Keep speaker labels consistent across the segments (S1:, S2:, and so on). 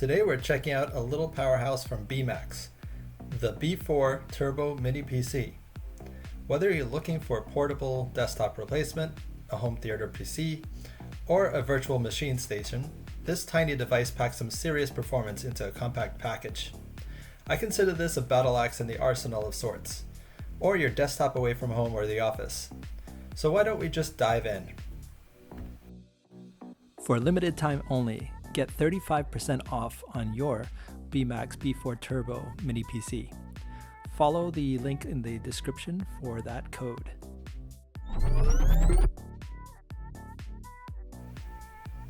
S1: Today we're checking out a little powerhouse from BMAX, the B4 Turbo Mini-PC. Whether you're looking for a portable desktop replacement, a home theater PC, or a virtual machine station, this tiny device packs some serious performance into a compact package. I consider this a battle axe in the arsenal of sorts, or your desktop away from home or the office. So why don't we just dive in?
S2: For a limited time only, get 35% off on your BMAX B4 Turbo Mini-PC. Follow the link in the description for that code.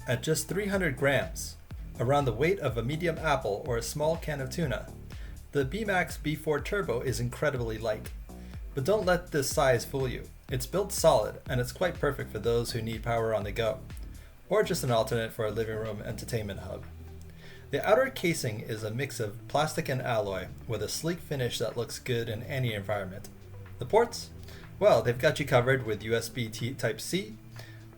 S1: At just 300 grams, around the weight of a medium apple or a small can of tuna, the BMAX B4 Turbo is incredibly light. But don't let this size fool you. It's built solid and it's quite perfect for those who need power on the go, or just an alternate for a living room entertainment hub. The outer casing is a mix of plastic and alloy with a sleek finish that looks good in any environment. The ports? Well, they've got you covered with USB Type-C,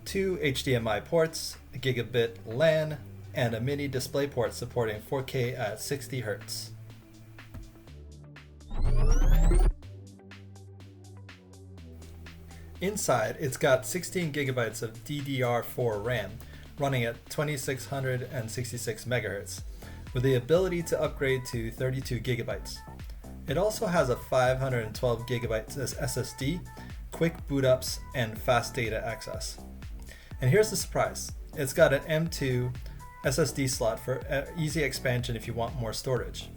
S1: 2 HDMI ports, a gigabit LAN, and a mini display port supporting 4K at 60 Hz. Inside, it's got 16 gigabytes of DDR4 RAM running at 2666 MHz with the ability to upgrade to 32 gigabytes. It also has a 512 gigabytes SSD, quick boot ups, and fast data access. And here's the surprise. It's got an M2 SSD slot for easy expansion if you want more storage.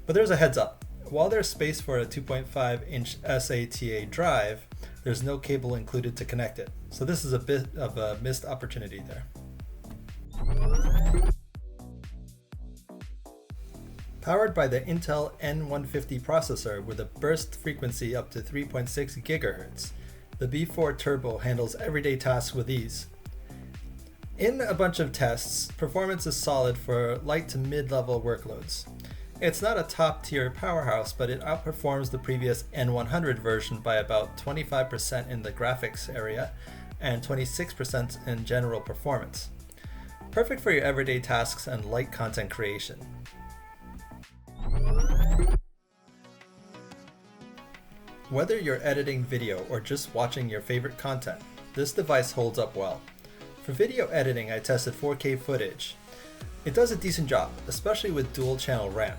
S1: But there's a heads up. While there's space for a 2.5-inch SATA drive, there's no cable included to connect it. So this is a bit of a missed opportunity there. Powered by the Intel N150 processor with a burst frequency up to 3.6 GHz, the B4 Turbo handles everyday tasks with ease. In a bunch of tests, performance is solid for light to mid-level workloads. It's not a top-tier powerhouse, but it outperforms the previous N100 version by about 25% in the graphics area and 26% in general performance. Perfect for your everyday tasks and light content creation. Whether you're editing video or just watching your favorite content, this device holds up well. For video editing, I tested 4K footage. It does a decent job, especially with dual channel RAM.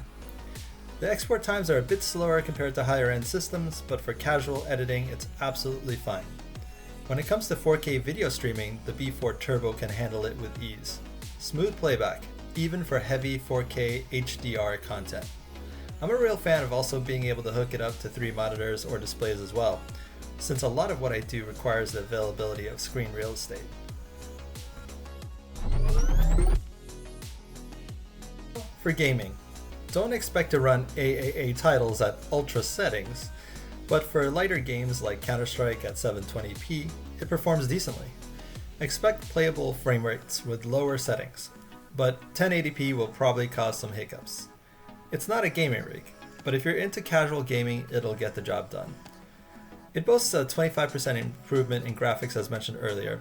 S1: The export times are a bit slower compared to higher end systems, but for casual editing, it's absolutely fine. When it comes to 4K video streaming, the B4 Turbo can handle it with ease. Smooth playback, even for heavy 4K HDR content. I'm a real fan of also being able to hook it up to 3 monitors or displays as well, since a lot of what I do requires the availability of screen real estate. For gaming, don't expect to run AAA titles at ultra settings, but for lighter games like Counter-Strike at 720p, it performs decently. Expect playable frame rates with lower settings, but 1080p will probably cause some hiccups. It's not a gaming rig, but if you're into casual gaming, it'll get the job done. It boasts a 25% improvement in graphics as mentioned earlier,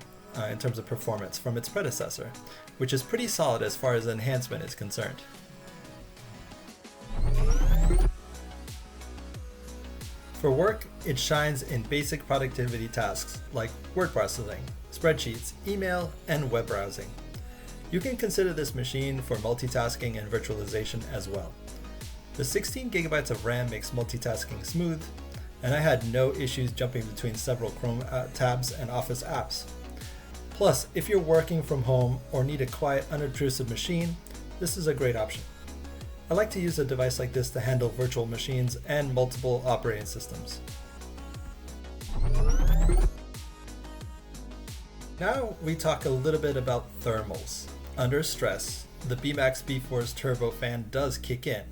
S1: in terms of performance from its predecessor, which is pretty solid as far as enhancement is concerned. For work, it shines in basic productivity tasks like word processing, spreadsheets, email, and web browsing. You can consider this machine for multitasking and virtualization as well. The 16 gigabytes of RAM makes multitasking smooth, and I had no issues jumping between several Chrome tabs and Office apps. Plus, if you're working from home or need a quiet, unobtrusive machine, this is a great option. I like to use a device like this to handle virtual machines and multiple operating systems. Now we talk a little bit about thermals. Under stress, the BMAX B4's turbo fan does kick in,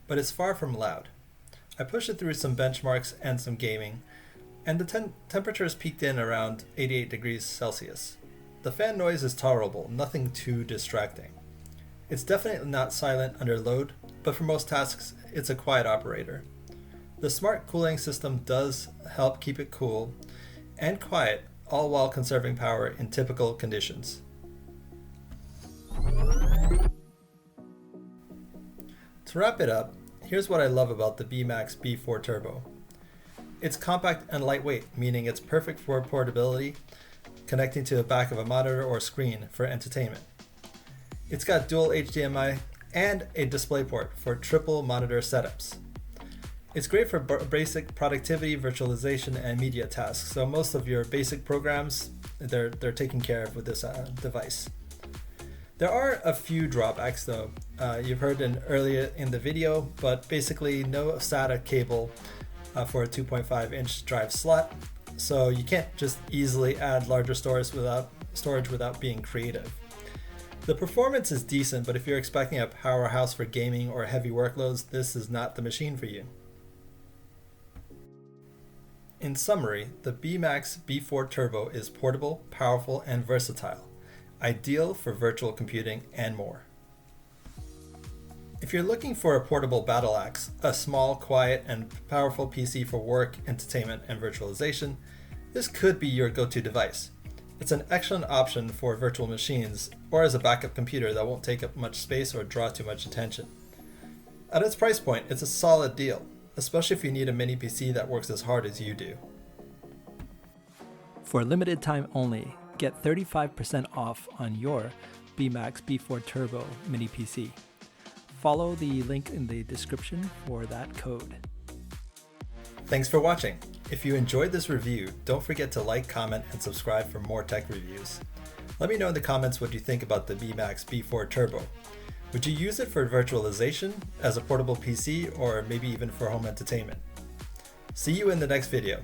S1: but it's far from loud. I pushed it through some benchmarks and some gaming, and the temperatures peaked in around 88 degrees Celsius. The fan noise is tolerable, nothing too distracting. It's definitely not silent under load, but for most tasks, it's a quiet operator. The smart cooling system does help keep it cool and quiet, all while conserving power in typical conditions. To wrap it up, here's what I love about the BMAX B4 Turbo. It's compact and lightweight, meaning it's perfect for portability, connecting to the back of a monitor or screen for entertainment. It's got dual HDMI and a DisplayPort for triple monitor setups. It's great for basic productivity, virtualization, and media tasks, so most of your basic programs, they're taken care of with this device. There are a few drawbacks though. You've heard earlier in the video, but basically no SATA cable for a 2.5-inch drive slot, so you can't just easily add larger storage without being creative. The performance is decent, but if you're expecting a powerhouse for gaming or heavy workloads, this is not the machine for you. In summary, the BMAX B4 Turbo is portable, powerful, and versatile, ideal for virtual computing and more. If you're looking for a portable battle axe, a small, quiet, and powerful PC for work, entertainment, and virtualization, this could be your go-to device. It's an excellent option for virtual machines or as a backup computer that won't take up much space or draw too much attention. At its price point, it's a solid deal, especially if you need a mini PC that works as hard as you do.
S2: For a limited time only, get 35% off on your BMAX B4 Turbo Mini-PC. Follow the link in the description for that code.
S1: Thanks for watching. If you enjoyed this review, don't forget to like, comment, and subscribe for more tech reviews. Let me know in the comments what you think about the BMAX B4 Turbo. Would you use it for virtualization, as a portable PC, or maybe even for home entertainment? See you in the next video.